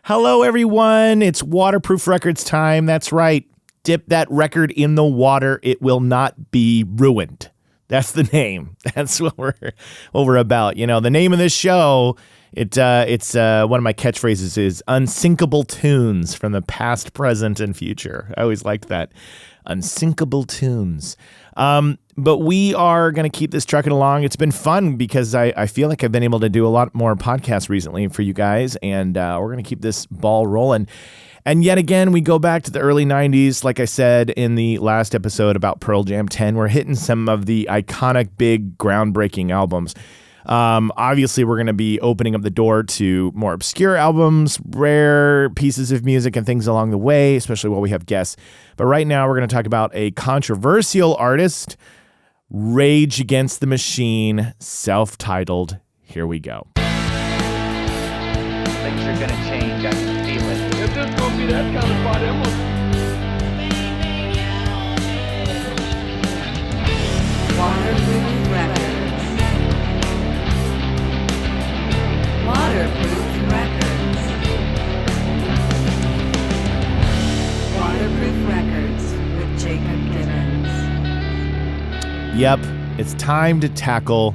Hello, everyone. It's Waterproof Records time. That's right. Dip that record in the water. It will not be ruined. That's the name. That's what we're about. You know, the name of this show, it's one of my catchphrases is unsinkable tunes from the past, present, and future. I always liked that. Unsinkable tunes. But we are going to keep this trucking along. It's been fun because I feel like I've been able to do a lot more podcasts recently for you guys, and we're going to keep this ball rolling. And yet again, we go back to the early 90s. Like I said in the last episode about Pearl Jam 10, we're hitting some of the iconic, big, groundbreaking albums. Obviously, we're going to be opening up the door to more obscure albums, rare pieces of music, and things along the way, especially while we have guests. But right now, we're going to talk about a controversial artist, Rage Against the Machine, self-titled. Here we go. Things are going to change. I can feel it. If this gonna be that kind of party, I'm gonna... Waterproof Records. Waterproof Records. Waterproof Records with Jacob Gibbons. Yep, it's time to tackle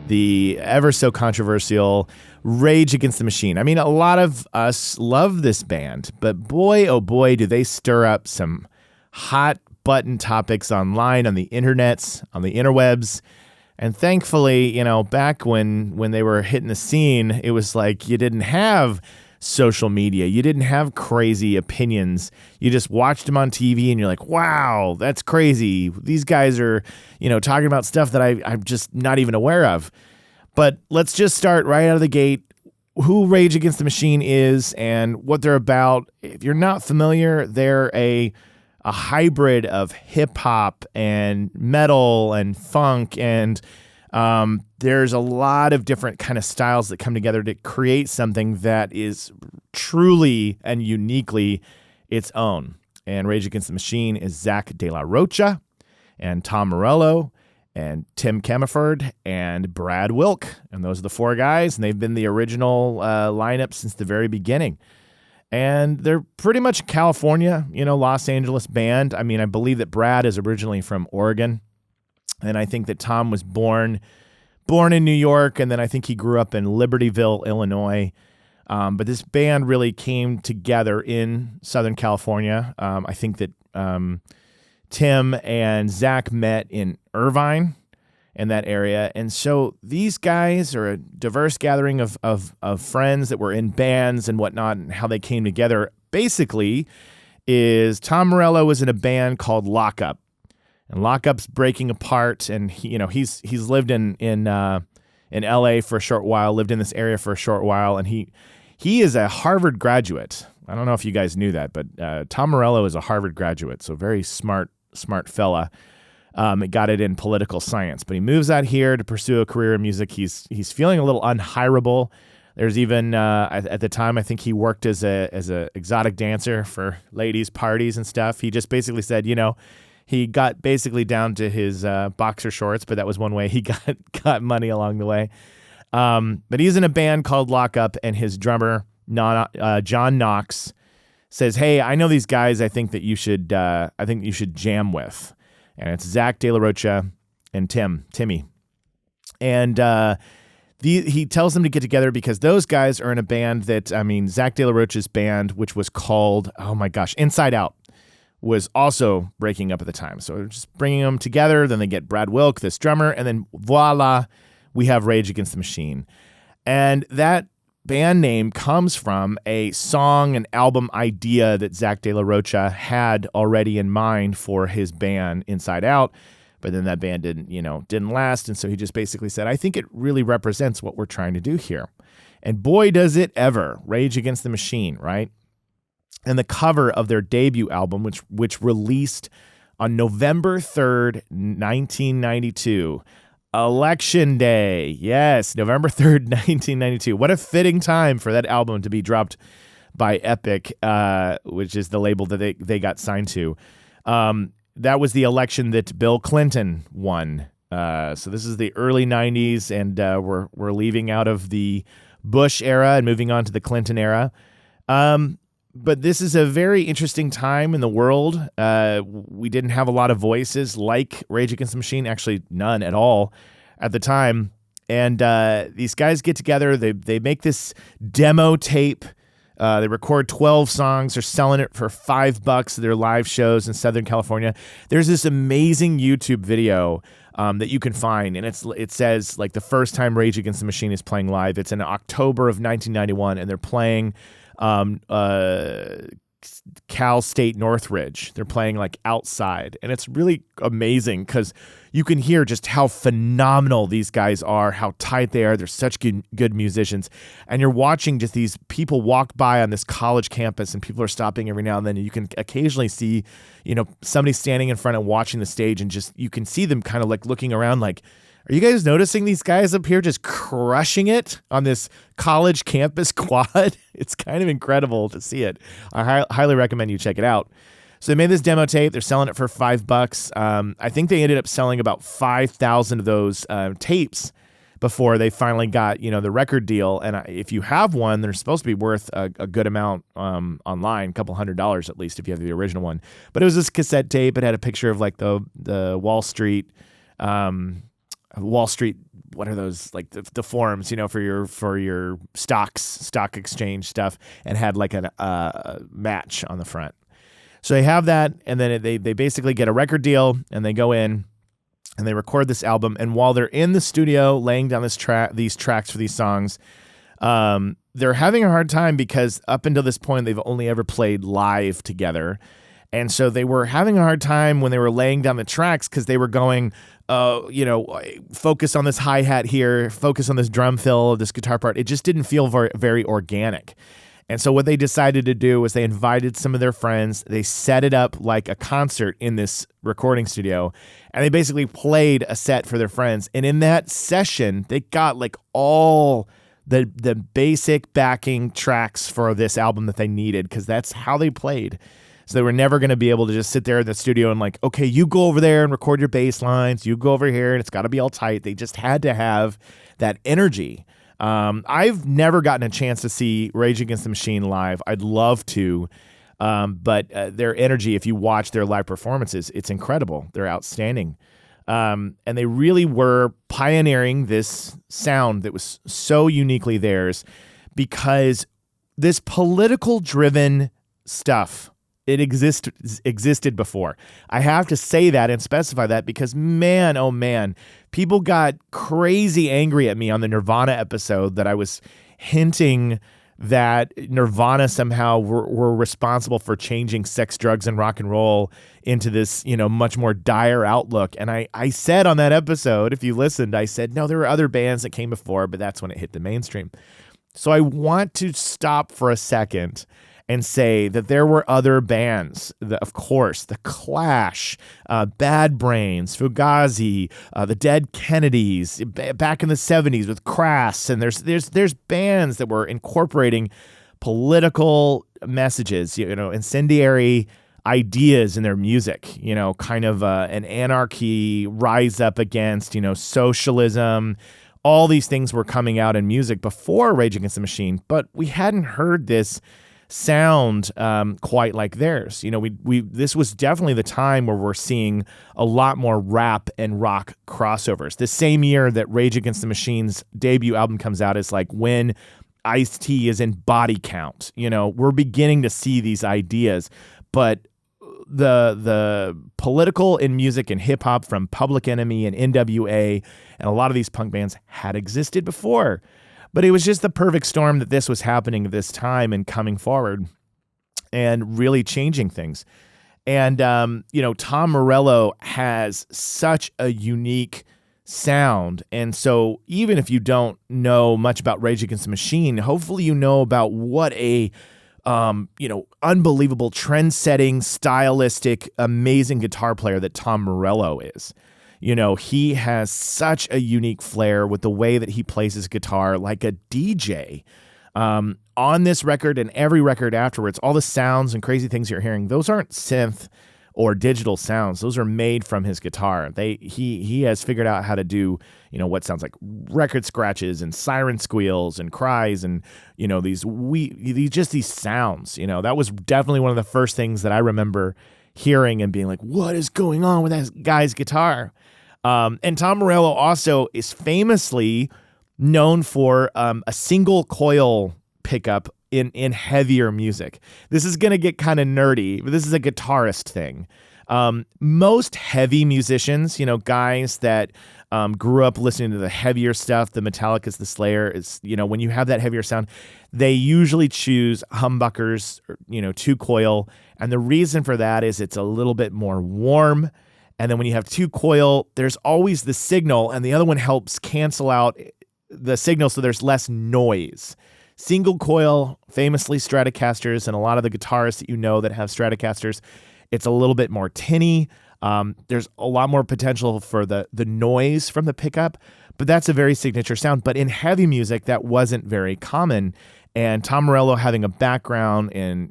the ever so controversial Rage Against the Machine. I mean, a lot of us love this band, but boy, oh boy, do they stir up some hot button topics online, on the internets, on the interwebs. And thankfully, you know, back when they were hitting the scene, it was like you didn't have social media. You didn't have crazy opinions. You just watched them on TV and you're like, wow, that's crazy. These guys are, you know, talking about stuff that I'm just not even aware of. But let's just start right out of the gate who Rage Against the Machine is and what they're about. If you're not familiar, they're a hybrid of hip hop and metal and funk, and there's a lot of different kind of styles that come together to create something that is truly and uniquely its own. And Rage Against the Machine is Zach De La Rocha and Tom Morello and Tim Cammerford and Brad Wilk. And those are the four guys, and they've been the original lineup since the very beginning. And they're pretty much California, you know, Los Angeles band. I mean, I believe that Brad is originally from Oregon, and I think that Tom was born in New York, and then I think he grew up in Libertyville, Illinois. But this band really came together in Southern California. I think that Tim and Zach met in Irvine, in that area. And so these guys are a diverse gathering of friends that were in bands and whatnot, and how they came together basically is Tom Morello was in a band called Lockup, and Lockup's breaking apart, and he's lived in LA for a short while, lived in this area for a short while, and he is a Harvard graduate. I don't know if you guys knew that, but Tom Morello is a Harvard graduate, so very smart fella. Got it in political science, but he moves out here to pursue a career in music. He's feeling a little unhireable. There's even at the time, I think he worked as a exotic dancer for ladies' parties and stuff. He just basically said, he got basically down to his boxer shorts, but that was one way he got money along the way. But he's in a band called Lockup, and his drummer John Knox says, "Hey, I know these guys. I think you should jam with." And it's Zach De La Rocha and Timmy. And he tells them to get together because those guys are in a band that, Zach De La Rocha's band, which was called, oh my gosh, Inside Out, was also breaking up at the time. So they're just bringing them together. Then they get Brad Wilk, this drummer, and then voila, we have Rage Against the Machine. And that band name comes from a song and album idea that Zach De La Rocha had already in mind for his band Inside Out, but then that band didn't last, and so he just basically said, I think it really represents what we're trying to do here. And boy, does it ever. Rage Against the Machine, right? And the cover of their debut album, which released on November 3rd, 1992, Election Day. Yes, November 3rd, 1992. What a fitting time for that album to be dropped by Epic, which is the label that they got signed to. That was the election that Bill Clinton won. So this is the early 90s, and we're leaving out of the Bush era and moving on to the Clinton era. But this is a very interesting time in the world. We didn't have a lot of voices like Rage Against the Machine, actually none at all at the time. And these guys get together. They make this demo tape. They record 12 songs. They're selling it for $5 at their live shows in Southern California. There's this amazing YouTube video that you can find, and it says like the first time Rage Against the Machine is playing live. It's in October of 1991, and they're playing Cal State Northridge. They're playing like outside, and it's really amazing because you can hear just how phenomenal these guys are, how tight they are. They're such good musicians, and you're watching just these people walk by on this college campus, and people are stopping every now and then. And you can occasionally see, somebody standing in front and watching the stage, and just you can see them kind of like looking around, like, are you guys noticing these guys up here just crushing it on this college campus quad? It's kind of incredible to see it. I highly recommend you check it out. So they made this demo tape. They're selling it for $5. I think they ended up selling about 5,000 of those tapes before they finally got, the record deal. And if you have one, they're supposed to be worth a good amount online, a couple $100 at least if you have the original one. But it was this cassette tape. It had a picture of like the Wall Street, what are those, like the forums, for your stock exchange stuff, and had like a match on the front. So they have that, and then they basically get a record deal, and they go in and they record this album. And while they're in the studio laying down these tracks for these songs, they're having a hard time because up until this point they've only ever played live together. And so they were having a hard time when they were laying down the tracks because they were going, focus on this hi-hat here, focus on this drum fill, this guitar part. It just didn't feel very, very organic. And so what they decided to do was they invited some of their friends. They set it up like a concert in this recording studio, and they basically played a set for their friends. And in that session, they got like all the basic backing tracks for this album that they needed, because that's how they played. So they were never going to be able to just sit there in the studio and like, okay, you go over there and record your bass lines. You go over here and it's got to be all tight. They just had to have that energy. I've never gotten a chance to see Rage Against the Machine live. I'd love to, but their energy, if you watch their live performances, it's incredible. They're outstanding. And they really were pioneering this sound that was so uniquely theirs, because this political-driven stuff, it existed before. I have to say that and specify that because, man, oh man, people got crazy angry at me on the Nirvana episode that I was hinting that Nirvana somehow were responsible for changing sex, drugs, and rock and roll into this, much more dire outlook. And I said on that episode, if you listened, I said, no, there were other bands that came before, but that's when it hit the mainstream. So I want to stop for a second and say that there were other bands, of course, The Clash, Bad Brains, Fugazi, the Dead Kennedys, back in the 70s with Crass, and there's bands that were incorporating political messages, incendiary ideas in their music, kind of an anarchy, rise up against, socialism. All these things were coming out in music before Rage Against the Machine, but we hadn't heard this sound quite like theirs. This was definitely the time where we're seeing a lot more rap and rock crossovers. The same year that Rage Against the Machine's debut album comes out is like when Ice-T is in Body Count. We're beginning to see these ideas, but the political in music and hip hop from Public Enemy and NWA and a lot of these punk bands had existed before. But it was just the perfect storm that this was happening at this time and coming forward and really changing things. And, Tom Morello has such a unique sound. And so even if you don't know much about Rage Against the Machine, hopefully you know about what a, unbelievable, trend-setting, stylistic, amazing guitar player that Tom Morello is. He has such a unique flair with the way that he plays his guitar like a DJ. On this record and every record afterwards, all the sounds and crazy things you're hearing, those aren't synth or digital sounds. Those are made from his guitar. He has figured out how to do, what sounds like record scratches and siren squeals and cries and, these sounds. That was definitely one of the first things that I remember hearing and being like, what is going on with that guy's guitar? And Tom Morello also is famously known for a single coil pickup in heavier music. This is going to get kind of nerdy, but this is a guitarist thing. Most heavy musicians, guys that grew up listening to the heavier stuff, the Metallica's, the Slayer, is, when you have that heavier sound, they usually choose humbuckers, or, two coil. And the reason for that is it's a little bit more warm. And then when you have two coil, there's always the signal, and the other one helps cancel out the signal so there's less noise. Single coil, famously Stratocasters, and a lot of the guitarists that that have Stratocasters, it's a little bit more tinny. There's a lot more potential for the noise from the pickup, but that's a very signature sound. But in heavy music, that wasn't very common. And Tom Morello, having a background in,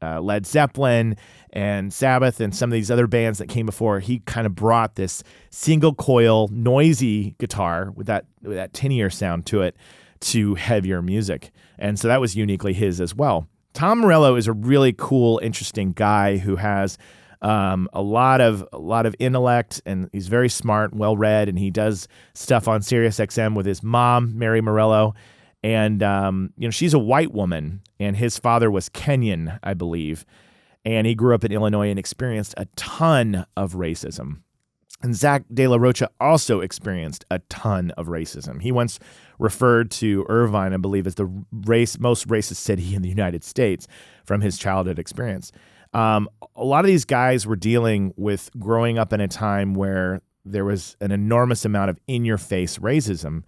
Led Zeppelin and Sabbath and some of these other bands that came before, he kind of brought this single coil, noisy guitar with that tinnier sound to it to heavier music. And so that was uniquely his as well. Tom Morello is a really cool, interesting guy who has a lot of intellect, and he's very smart, well-read, and he does stuff on Sirius XM with his mom, Mary Morello. And, she's a white woman, and his father was Kenyan, I believe. And he grew up in Illinois and experienced a ton of racism. And Zach De La Rocha also experienced a ton of racism. He once referred to Irvine, I believe, as the most racist city in the United States from his childhood experience. A lot of these guys were dealing with growing up in a time where there was an enormous amount of in-your-face racism,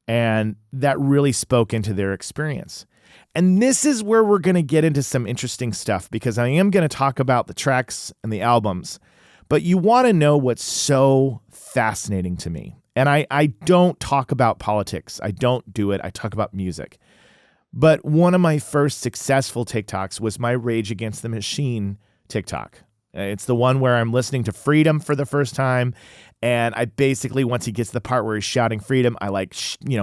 and that really spoke into their experience. And this is where we're going to get into some interesting stuff, because I am going to talk about the tracks and the albums, but you want to know what's so fascinating to me. And I don't talk about politics. I don't do it. I talk about music. But one of my first successful TikToks was my Rage Against the Machine TikTok. It's the one where I'm listening to Freedom for the first time. And I basically, once he gets to the part where he's shouting Freedom, I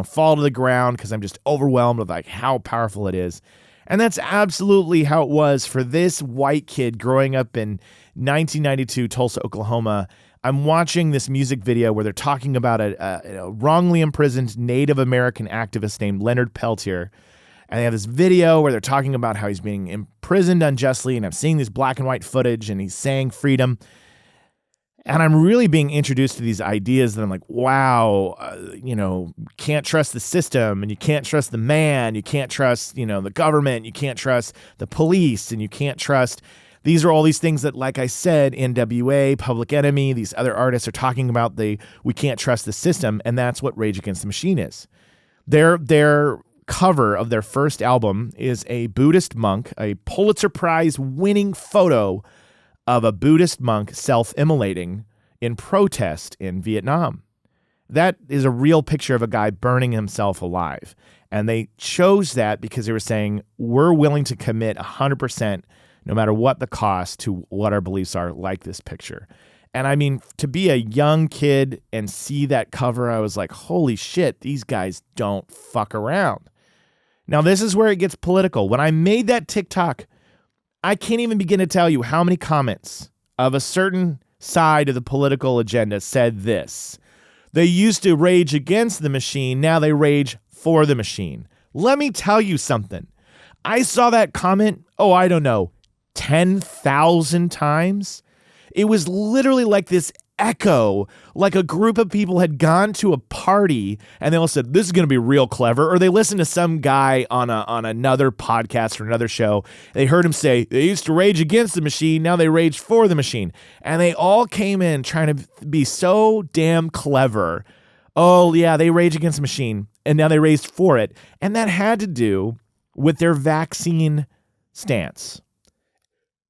fall to the ground because I'm just overwhelmed with how powerful it is. And that's absolutely how it was for this white kid growing up in 1992, Tulsa, Oklahoma. I'm watching this music video where they're talking about a wrongly imprisoned Native American activist named Leonard Peltier. And they have this video where they're talking about how he's being imprisoned unjustly. And I'm seeing this black and white footage, and he's saying freedom. And I'm really being introduced to these ideas that I'm like, wow, can't trust the system, and you can't trust the man. You can't trust, the government. You can't trust the police, and you can't trust. These are all these things that, like I said, NWA, Public Enemy, these other artists are talking about. We can't trust the system, and that's what Rage Against the Machine is. Their cover of their first album is a Buddhist monk, a Pulitzer Prize winning photo of a Buddhist monk self-immolating in protest in Vietnam. That is a real picture of a guy burning himself alive. And they chose that because they were saying, we're willing to commit 100%, no matter what the cost, to what our beliefs are, like this picture. And I mean, to be a young kid and see that cover, I was like, holy shit, these guys don't fuck around. Now, this is where it gets political. When I made that TikTok, I can't even begin to tell you how many comments of a certain side of the political agenda said this. They used to rage against the machine. Now they rage for the machine. Let me tell you something. I saw that comment, I don't know, 10,000 times. It was literally like this echo, like a group of people had gone to a party and they all said, this is going to be real clever. Or they listened to some guy on another podcast or another show. They heard him say, they used to rage against the machine. Now they rage for the machine. And they all came in trying to be so damn clever. Oh yeah, they rage against the machine. And now they raged for it. And that had to do with their vaccine stance.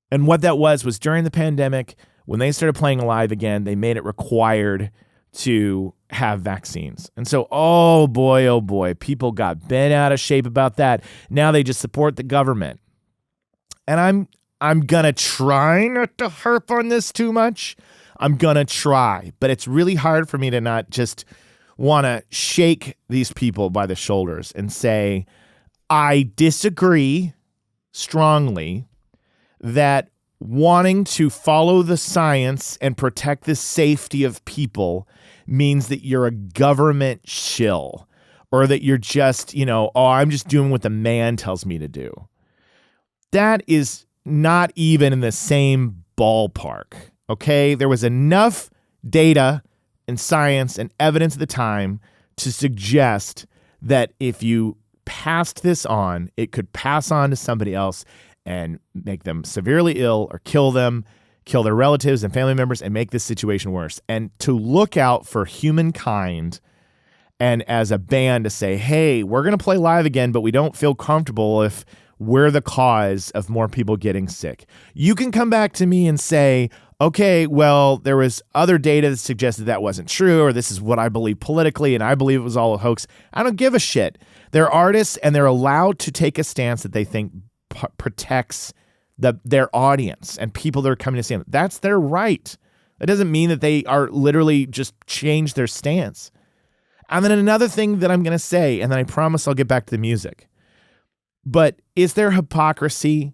And what that was during the pandemic, when they started playing live again, they made it required to have vaccines. And so, oh boy, people got bent out of shape about that. Now they just support the government. And I'm going to try not to harp on this too much. I'm going to try. But it's really hard for me to not just want to shake these people by the shoulders and say, I disagree strongly that wanting to follow the science and protect the safety of people means that you're a government shill or that you're just, I'm just doing what the man tells me to do. That is not even in the same ballpark, okay? There was enough data and science and evidence at the time to suggest that if you passed this on, it could pass on to somebody else and make them severely ill or kill them, kill their relatives and family members, and make this situation worse. And to look out for humankind and as a band to say, hey, we're going to play live again, but we don't feel comfortable if we're the cause of more people getting sick. You can come back to me and say, okay, well, there was other data that suggested that wasn't true, or this is what I believe politically, and I believe it was all a hoax. I don't give a shit. They're artists, and they're allowed to take a stance that they think protects their audience and people that are coming to see them. That's their right. That doesn't mean that they are literally just change their stance. And then another thing that I'm going to say, and then I promise I'll get back to the music. But is there hypocrisy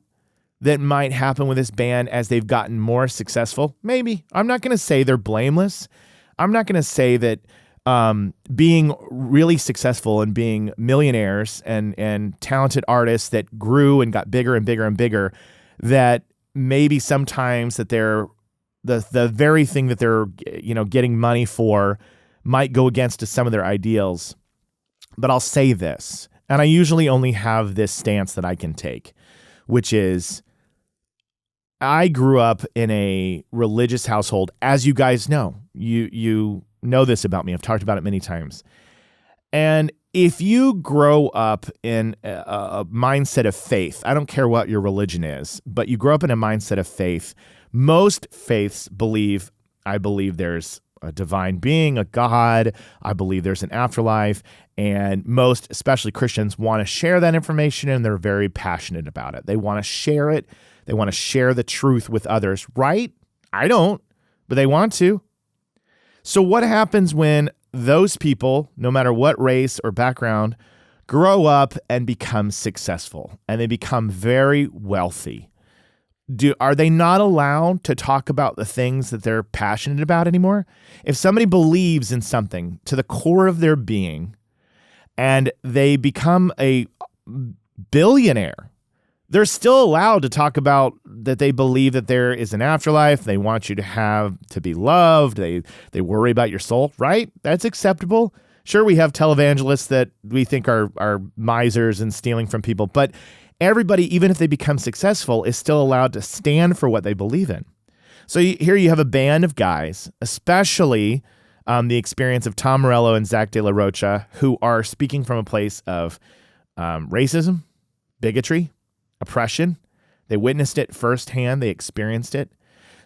that might happen with this band as they've gotten more successful? Maybe. I'm not going to say they're blameless. I'm not going to say that being really successful and being millionaires and talented artists that grew and got bigger and bigger and bigger, that maybe sometimes that they're the very thing that they're getting money for might go against some of their ideals. But I'll say this, and I usually only have this stance that I can take, which is I grew up in a religious household, as you guys know. You know this about me. I've talked about it many times. And if you grow up in a mindset of faith, I don't care what your religion is, but you grow up in a mindset of faith, most faiths believe, I believe there's a divine being, a God. I believe there's an afterlife. And most, especially Christians, want to share that information, and they're very passionate about it. They want to share it. They want to share the truth with others, right? I don't, but they want to. So what happens when those people, no matter what race or background, grow up and become successful and they become very wealthy? Are they not allowed to talk about the things that they're passionate about anymore? If somebody believes in something to the core of their being and they become a billionaire, they're still allowed to talk about that they believe that there is an afterlife. They want you to be loved. They worry about your soul, right? That's acceptable. Sure, we have televangelists that we think are misers and stealing from people, but everybody, even if they become successful, is still allowed to stand for what they believe in. So here you have a band of guys, especially the experience of Tom Morello and Zach De La Rocha, who are speaking from a place of racism, bigotry, oppression. They witnessed it firsthand. They experienced it.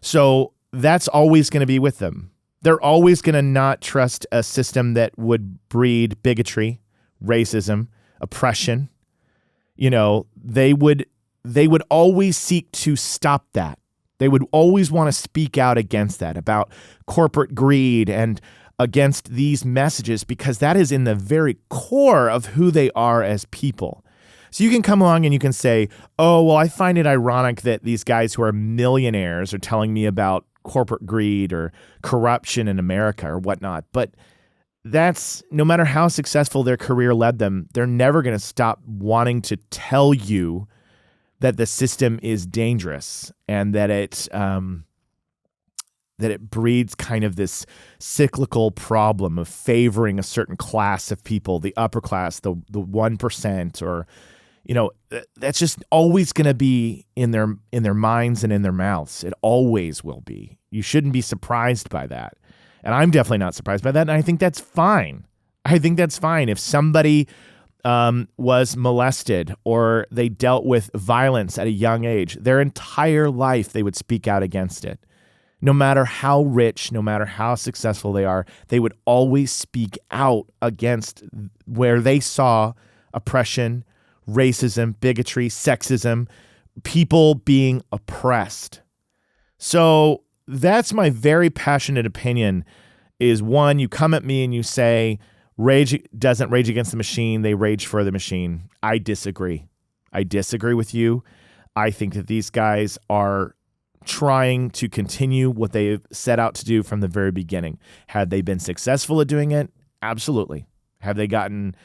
So that's always going to be with them. They're always going to not trust a system that would breed bigotry, racism, oppression. They would always seek to stop that. They would always want to speak out against that, about corporate greed and against these messages, because that is in the very core of who they are as people. So you can come along and you can say, oh, well, I find it ironic that these guys who are millionaires are telling me about corporate greed or corruption in America or whatnot. But that's, no matter how successful their career led them, they're never going to stop wanting to tell you that the system is dangerous and that it breeds kind of this cyclical problem of favoring a certain class of people, the upper class, the 1%, or that's just always going to be in their minds and in their mouths. It always will be. You shouldn't be surprised by that. And I'm definitely not surprised by that. And I think that's fine. I think that's fine. If somebody was molested or they dealt with violence at a young age, their entire life they would speak out against it. No matter how rich, no matter how successful they are, they would always speak out against where they saw oppression, racism, bigotry, sexism, people being oppressed. So that's my very passionate opinion is one, you come at me and you say, rage doesn't rage against the machine, they rage for the machine. I disagree. I disagree with you. I think that these guys are trying to continue what they set out to do from the very beginning. Had they been successful at doing it? Absolutely. Have they gotten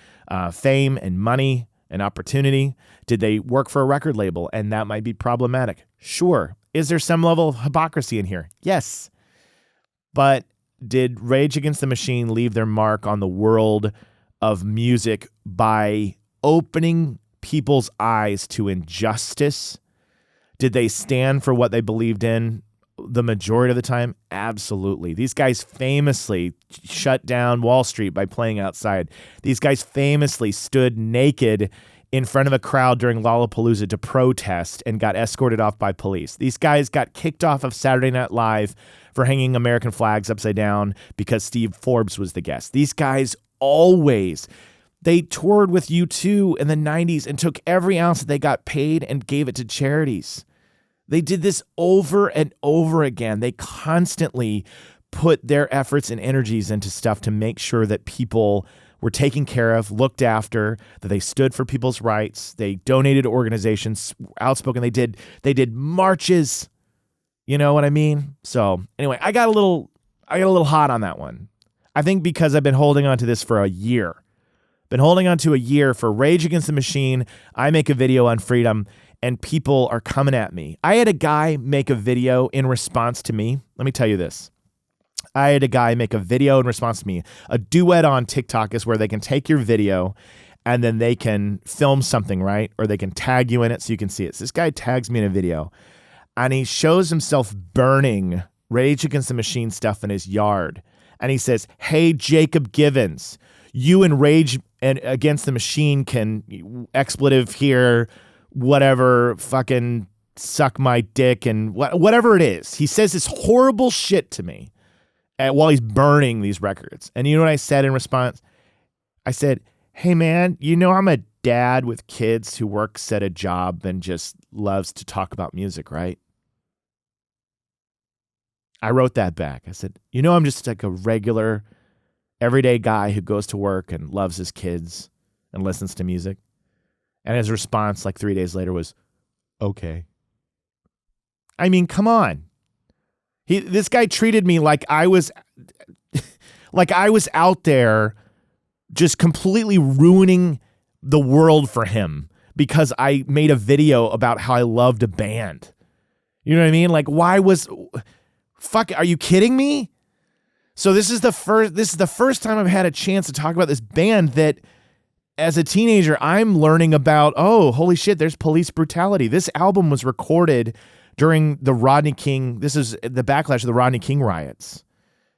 fame and money and opportunity? Did they work for a record label and that might be problematic? Sure. Is there some level of hypocrisy in here? Yes. But did Rage Against the Machine leave their mark on the world of music by opening people's eyes to injustice? Did they stand for what they believed in the majority of the time? Absolutely. These guys famously shut down Wall Street by playing outside. These guys famously stood naked in front of a crowd during Lollapalooza to protest and got escorted off by police. These guys got kicked off of Saturday Night Live for hanging American flags upside down because Steve Forbes was the guest. These guys always, they toured with U2 in the 90s and took every ounce that they got paid and gave it to charities. They did this over and over again. They constantly put their efforts and energies into stuff to make sure that people were taken care of, looked after, that they stood for people's rights. They donated to organizations, outspoken. They did marches. You know what I mean? So anyway, I got a little hot on that one. I think because I've been holding on to this for a year. Been holding on to a year for Rage Against the Machine. I make a video on freedom and people are coming at me. I had a guy make a video in response to me. Let me tell you this. I had a guy make a video in response to me. A duet on TikTok is where they can take your video and then they can film something, right? Or they can tag you in it so you can see it. So this guy tags me in a video and he shows himself burning Rage Against the Machine stuff in his yard. And he says, "Hey, Jacob Givens, you and Rage and Against the Machine can expletive here, whatever, fucking suck my dick and whatever it is." He says this horrible shit to me while he's burning these records. And you know what I said in response? I said, "Hey man, you know I'm a dad with kids who works at a job and just loves to talk about music, right?" I wrote that back. I said, "You know I'm just like a regular, everyday guy who goes to work and loves his kids and listens to music." And his response like 3 days later was, "Okay." I mean, come on. This guy treated me like I was out there just completely ruining the world for him because I made a video about how I loved a band. You know what I mean? Like, are you kidding me? So this is the first time I've had a chance to talk about this band that as a teenager, I'm learning about, oh, holy shit, there's police brutality. This album was recorded during the Rodney King. This is the backlash of the Rodney King riots.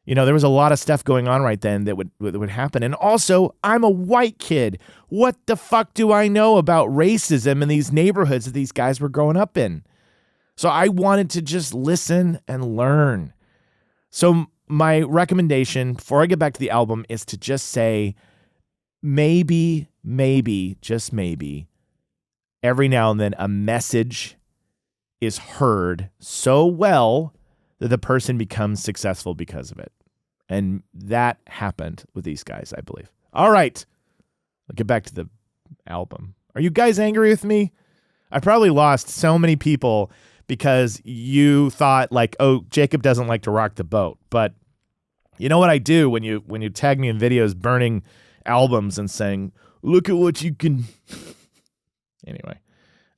You know, there was a lot of stuff going on right then that would happen. And also, I'm a white kid. What the fuck do I know about racism in these neighborhoods that these guys were growing up in? So I wanted to just listen and learn. So my recommendation before I get back to the album is to just say, maybe, just maybe, every now and then a message is heard so well that the person becomes successful because of it. And that happened with these guys, I believe. All right. I'll get back to the album. Are you guys angry with me? I probably lost so many people because you thought like, oh, Jacob doesn't like to rock the boat. But you know what I do when you tag me in videos burning albums and saying, "Look at what you can." Anyway,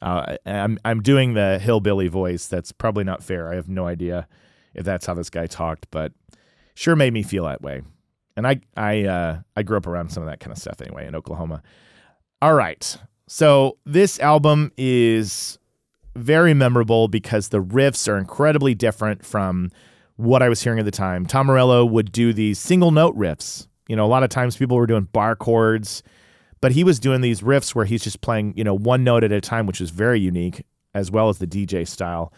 I'm doing the hillbilly voice. That's probably not fair. I have no idea if that's how this guy talked, but sure made me feel that way. And I grew up around some of that kind of stuff anyway in Oklahoma. All right, so this album is very memorable because the riffs are incredibly different from what I was hearing at the time. Tom Morello would do these single note riffs. You know, a lot of times people were doing bar chords, but he was doing these riffs where he's just playing, you know, one note at a time, which is very unique, as well as the DJ style.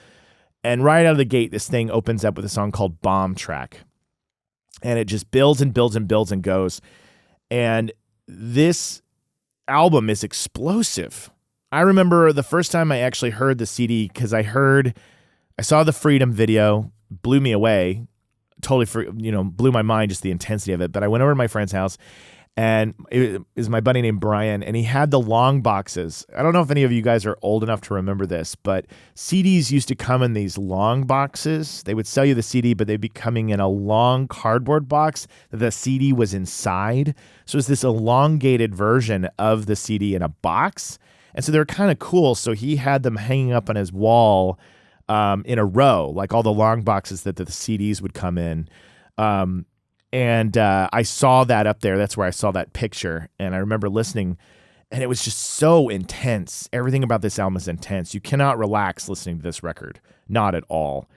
And right out of the gate, this thing opens up with a song called Bomb Track. And it just builds and builds and builds and goes. And this album is explosive. I remember the first time I actually heard the CD because I saw the Freedom video, blew me away, totally, blew my mind, just the intensity of it. But I went over to my friend's house, and it was my buddy named Brian, and he had the long boxes. I don't know if any of you guys are old enough to remember this, but CDs used to come in these long boxes. They would sell you the CD, but they'd be coming in a long cardboard box that the CD was inside. So it's this elongated version of the CD in a box. And so they're kind of cool. So he had them hanging up on his wall in a row, like all the long boxes that the CDs would come in. And I saw that up there. That's where I saw that picture. And I remember listening, and it was just so intense. Everything about this album is intense. You cannot relax listening to this record. Not at all.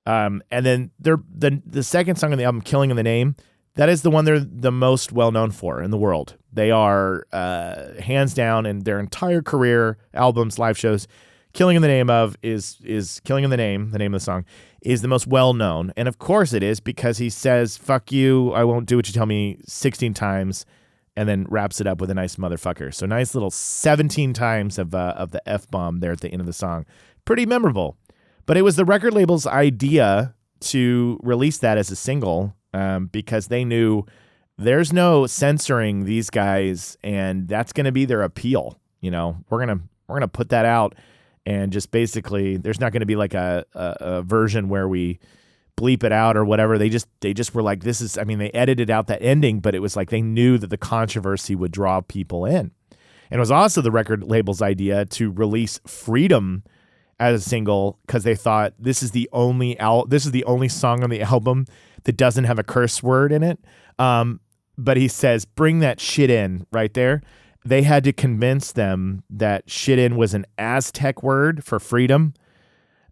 And then the second song on the album, Killing in the Name, that is the one they're the most well-known for in the world. They are hands down in their entire career, albums, live shows, Killing in the Name of is Killing in the Name of the song, is the most well-known. And of course it is, because he says, fuck you, I won't do what you tell me 16 times, and then wraps it up with a nice motherfucker. So nice little 17 times of the F-bomb there at the end of the song. Pretty memorable. But it was the record label's idea to release that as a single because they knew there's no censoring these guys, and that's going to be their appeal. We're gonna put that out. And just basically, there's not going to be like a version where we bleep it out or whatever. They just were like, this is, they edited out that ending, but it was like they knew that the controversy would draw people in. And it was also the record label's idea to release Freedom as a single because they thought this is the only song on the album that doesn't have a curse word in it. But he says, bring that shit in right there. They had to convince them that shit in was an Aztec word for freedom.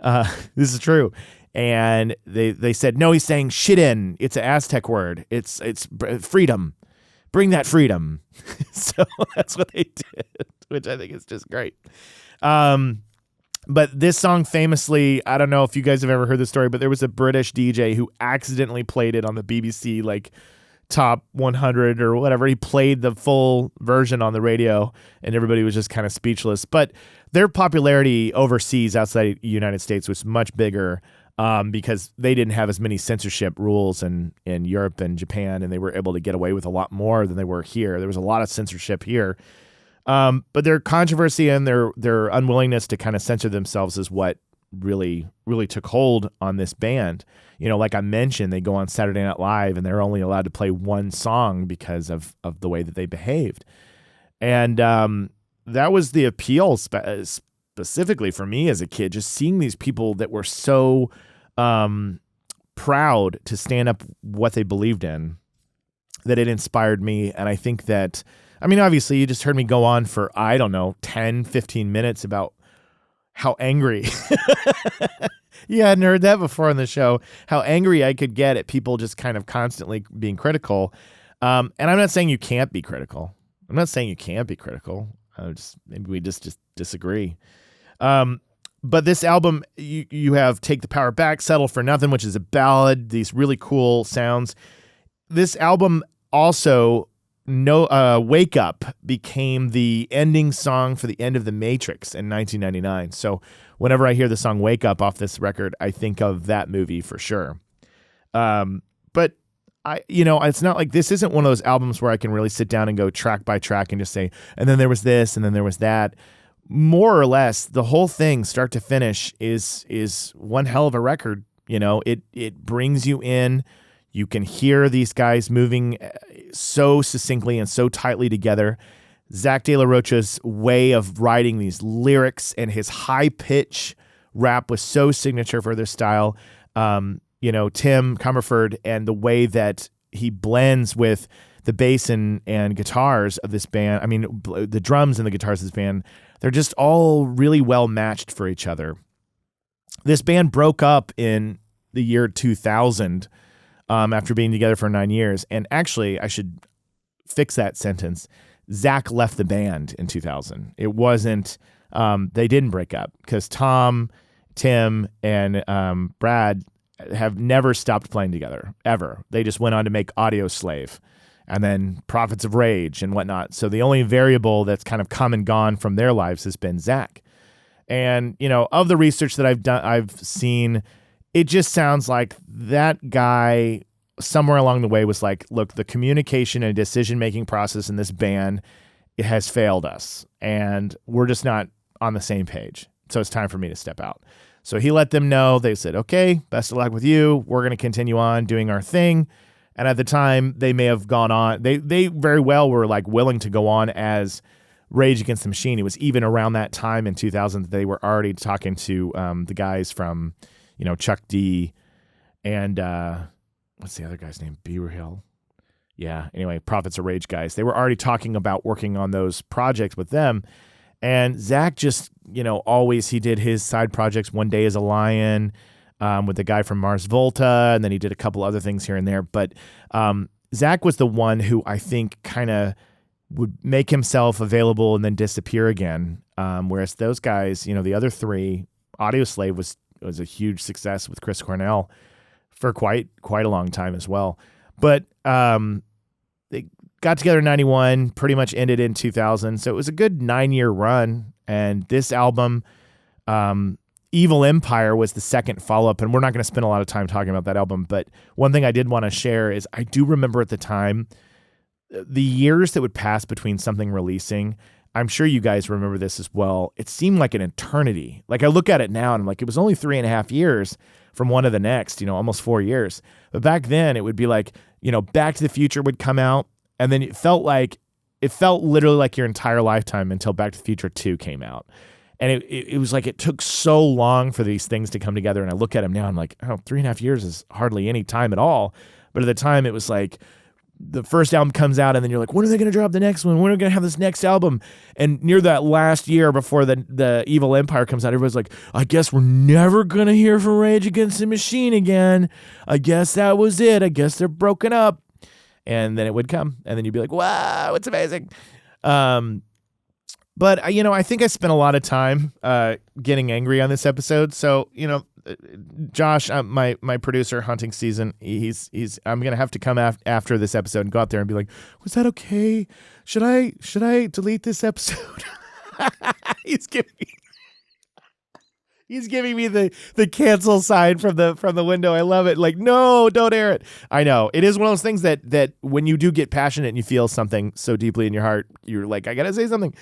This is true. And they said, no, he's saying shit in. It's an Aztec word. It's freedom. Bring that freedom. So that's what they did, which I think is just great. But this song famously, I don't know if you guys have ever heard the story, but there was a British DJ who accidentally played it on the BBC, top 100 or whatever. He played the full version on the radio, and everybody was just kind of speechless. But their popularity overseas outside the United States was much bigger because they didn't have as many censorship rules in Europe and Japan, and they were able to get away with a lot more than they were here. There was a lot of censorship here. But their controversy and their unwillingness to kind of censor themselves is what really, really took hold on this band. Like I mentioned, they go on Saturday Night Live and they're only allowed to play one song because of the way that they behaved. And that was the appeal specifically for me as a kid, just seeing these people that were so proud to stand up what they believed in, that it inspired me. And I think that, obviously you just heard me go on for, 10, 15 minutes about how angry you hadn't heard that before on the show, how angry I could get at people just kind of constantly being critical. And I'm not saying you can't be critical. Maybe we just disagree. But this album, you have Take the Power Back, Settle for Nothing, which is a ballad, these really cool sounds. This album also, Wake Up became the ending song for the end of The Matrix in 1999. So whenever I hear the song Wake Up off this record, I think of that movie for sure. But it's not like, this isn't one of those albums where I can really sit down and go track by track and just say, and then there was this, and then there was that. More or less, the whole thing, start to finish, is one hell of a record. It brings you in. You can hear these guys moving so succinctly and so tightly together. Zach De La Rocha's way of writing these lyrics and his high pitch rap was so signature for their style. Tim Comerford and the way that he blends with the bass and guitars of this band. The drums and the guitars of this band, they're just all really well matched for each other. This band broke up in the year 2000 after being together for 9 years. And actually, I should fix that sentence. Zach left the band in 2000. It wasn't, they didn't break up because Tom, Tim, and Brad have never stopped playing together, ever. They just went on to make Audio Slave. and then Prophets of Rage and whatnot. So the only variable that's kind of come and gone from their lives has been Zach. And, of the research that I've seen, it just sounds like that guy somewhere along the way was like, look, the communication and decision-making process in this band, it has failed us, and we're just not on the same page. So it's time for me to step out. So he let them know. They said, okay, best of luck with you. We're going to continue on doing our thing. And at the time, they may have gone on. They very well were like willing to go on as Rage Against the Machine. It was even around that time in 2000 that they were already talking to the guys from, Chuck D and what's the other guy's name? Beaver Hill. Yeah. Anyway, Prophets of Rage guys. They were already talking about working on those projects with them. And Zach just, always he did his side projects. One Day as a Lion with the guy from Mars Volta, and then he did a couple other things here and there. But Zach was the one who I think kind of would make himself available and then disappear again. Whereas those guys, the other three, Audioslave was a huge success with Chris Cornell for quite a long time as well. But they got together in 91, pretty much ended in 2000. So it was a good 9-year run. And this album, Evil Empire, was the second follow-up. And we're not going to spend a lot of time talking about that album. But one thing I did want to share is I do remember at the time, the years that would pass between something releasing. I'm sure you guys remember this as well. It seemed like an eternity. Like I look at it now and I'm like, it was only 3.5 years from one to the next, almost 4 years. But back then it would be like, Back to the Future would come out, and then it felt literally like your entire lifetime until Back to the Future 2 came out. And it was like it took so long for these things to come together. And I look at them now and I'm like, 3.5 years is hardly any time at all. But at the time it was like the first album comes out and then you're like, when are they going to drop the next one? When are we going to have this next album? And near that last year before the Evil Empire comes out, everybody's like, I guess we're never going to hear from Rage Against the Machine again. I guess that was it. I guess they're broken up. And then it would come. And then you'd be like, wow, it's amazing. But, I think I spent a lot of time getting angry on this episode. So, Josh, my producer, Hunting Season, I'm going to have to come after this episode and go out there and be like, was that okay? Should I delete this episode? He's giving me the cancel sign from the window. I love it. Like, no, don't air it. I know. It is one of those things that when you do get passionate and you feel something so deeply in your heart, you're like, I got to say something.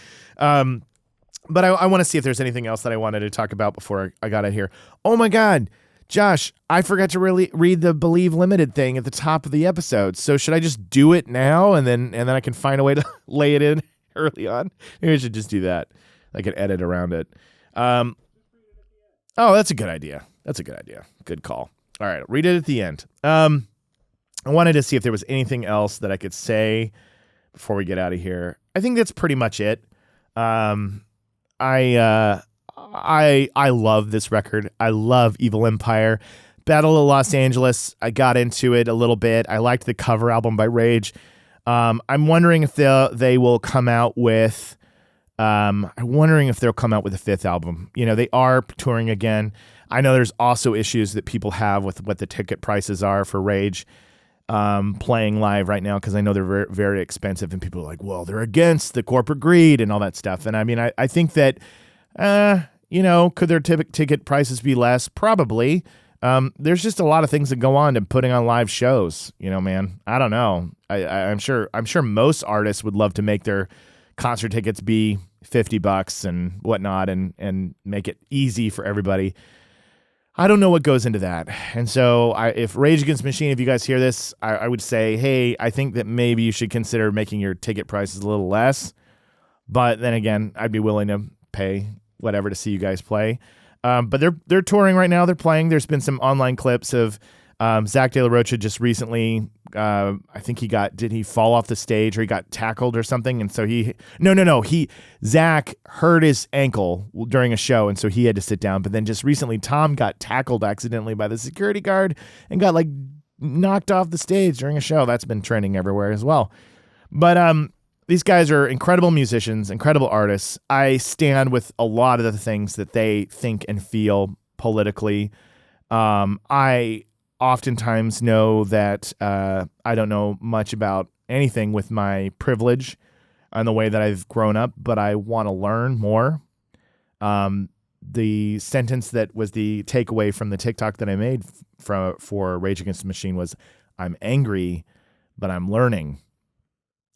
But I want to see if there's anything else that I wanted to talk about before I got it here. Oh my God, Josh, I forgot to really read the Believe Limited thing at the top of the episode. So should I just do it now and then I can find a way to lay it in early on? Maybe I should just do that. I could edit around it. Oh, that's a good idea. Good call. All right, read it at the end. I wanted to see if there was anything else that I could say before we get out of here. I think that's pretty much it. I love this record. I love Evil Empire. Battle of Los Angeles, I got into it a little bit. I liked the cover album by Rage. I'm wondering if they will come out with they'll come out with a fifth album. They are touring again. I know there's also issues that people have with what the ticket prices are for Rage playing live right now, because I know they're very, very expensive, and people are like, well, they're against the corporate greed and all that stuff. And I mean, I think that, could their ticket prices be less? Probably. There's just a lot of things that go on to putting on live shows, man. I don't know. I'm sure most artists would love to make their concert tickets be $50 and whatnot and make it easy for everybody. I don't know what goes into that. And so if Rage Against the Machine, if you guys hear this, I would say, hey, I think that maybe you should consider making your ticket prices a little less. But then again, I'd be willing to pay whatever to see you guys play. But they're touring right now. They're playing. There's been some online clips of Zach De La Rocha just recently. I think did he fall off the stage, or he got tackled or something? And so Zach hurt his ankle during a show, and so he had to sit down. But then just recently, Tom got tackled accidentally by the security guard and got knocked off the stage during a show. That's been trending everywhere as well. But these guys are incredible musicians, incredible artists. I stand with a lot of the things that they think and feel politically. I oftentimes know that I don't know much about anything with my privilege and the way that I've grown up, but I want to learn more. The sentence that was the takeaway from the TikTok that I made for Rage Against the Machine was, I'm angry, but I'm learning.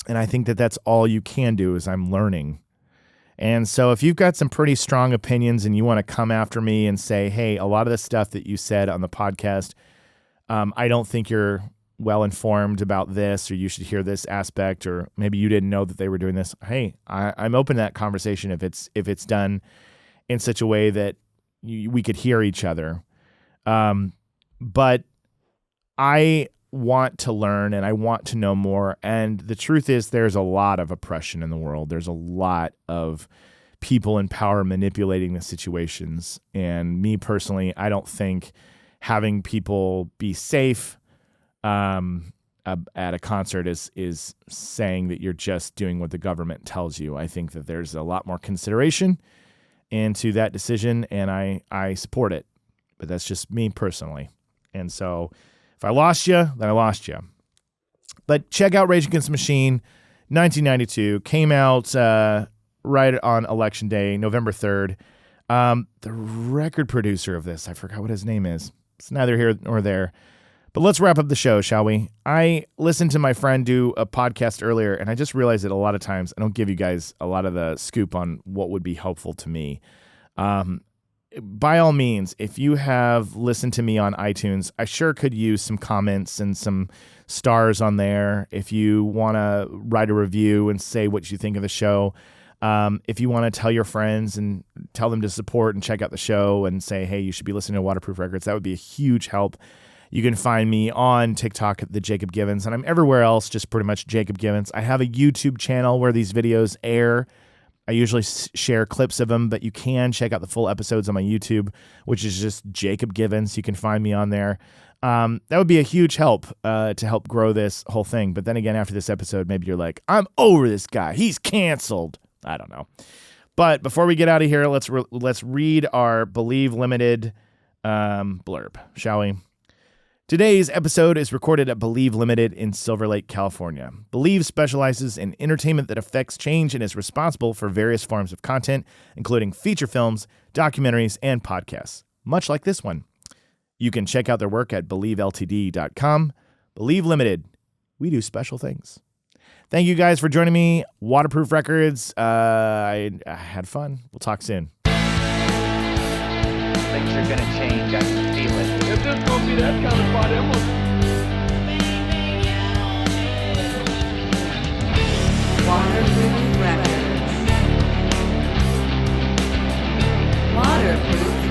And I think that that's all you can do is I'm learning. And so if you've got some pretty strong opinions and you want to come after me and say, hey, a lot of the stuff that you said on the podcast, I don't think you're well informed about this, or you should hear this aspect, or maybe you didn't know that they were doing this. Hey, I'm open to that conversation if it's done in such a way that we could hear each other. But I want to learn and I want to know more. And the truth is there's a lot of oppression in the world. There's a lot of people in power manipulating the situations. And me personally, I don't think having people be safe at a concert is saying that you're just doing what the government tells you. I think that there's a lot more consideration into that decision, and I support it. But that's just me personally. And so if I lost you, then I lost you. But check out Rage Against the Machine, 1992. Came out right on Election Day, November 3rd. The record producer of this, I forgot what his name is. It's neither here nor there. But let's wrap up the show, shall we? I listened to my friend do a podcast earlier, and I just realized that a lot of times I don't give you guys a lot of the scoop on what would be helpful to me. By all means, if you have listened to me on iTunes, I sure could use some comments and some stars on there. If you want to write a review and say what you think of the show, if you want to tell your friends and tell them to support and check out the show and say, hey, you should be listening to Waterproof Records, that would be a huge help. You can find me on TikTok at the Jacob Givens, and I'm everywhere else, just pretty much Jacob Givens. I have a YouTube channel where these videos air. I usually share clips of them, but you can check out the full episodes on my YouTube, which is just Jacob Givens. You can find me on there. That would be a huge help to help grow this whole thing. But then again, after this episode, maybe you're like, I'm over this guy. He's canceled. I don't know. But before we get out of here, let's read our Believe Limited blurb, shall we? Today's episode is recorded at Believe Limited in Silver Lake, California. Believe specializes in entertainment that affects change and is responsible for various forms of content, including feature films, documentaries, and podcasts, much like this one. You can check out their work at believeltd.com. Believe Limited, we do special things. Thank you guys for joining me. Waterproof Records, I had fun. We'll talk soon. Things are gonna change. I can feel it. If this gonna be that kind of party, I'm gonna Waterproof Records. Waterproof